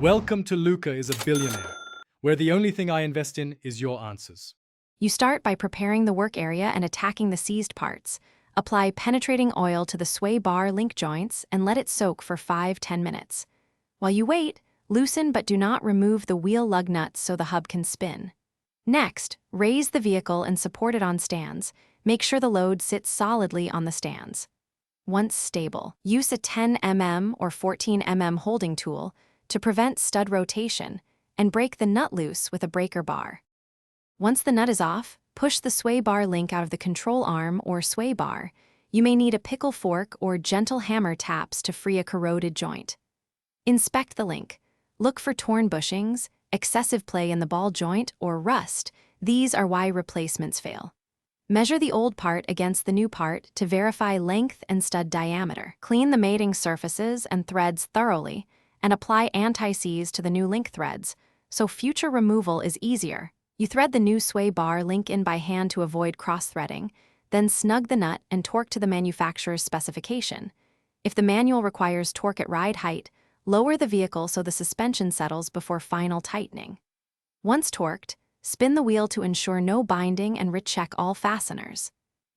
Welcome to Luca is a Billionaire, where the only thing I invest in is your answers. You start by preparing the work area and attacking the seized parts. Apply penetrating oil to the sway bar link joints and let it soak for 5–10 minutes. While you wait, loosen but do not remove the wheel lug nuts so the hub can spin. Next, raise the vehicle and support it on stands. Make sure the load sits solidly on the stands. Once stable, use a 10 mm or 14 mm holding tool to prevent stud rotation and break the nut loose with a breaker bar. Once the nut is off, push the sway bar link out of the control arm or sway bar. You may need a pickle fork or gentle hammer taps to free a corroded joint. Inspect the link. Look for torn bushings, excessive play in the ball joint, or rust. These are why replacements fail. Measure the old part against the new part to verify length and stud diameter. Clean the mating surfaces and threads thoroughly, and apply anti-seize to the new link threads, so future removal is easier. You thread the new sway bar link in by hand to avoid cross-threading, then snug the nut and torque to the manufacturer's specification. If the manual requires torque at ride height, lower the vehicle so the suspension settles before final tightening. Once torqued, spin the wheel to ensure no binding and recheck all fasteners.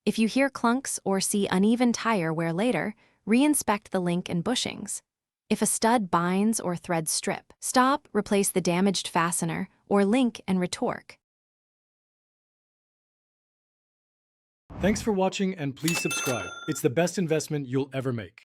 If you hear clunks or see uneven tire wear later, re-inspect the link and bushings. If a stud binds or threads strip, stop, replace the damaged fastener, or link and retorque. Thanks for watching and please subscribe. It's the best investment you'll ever make.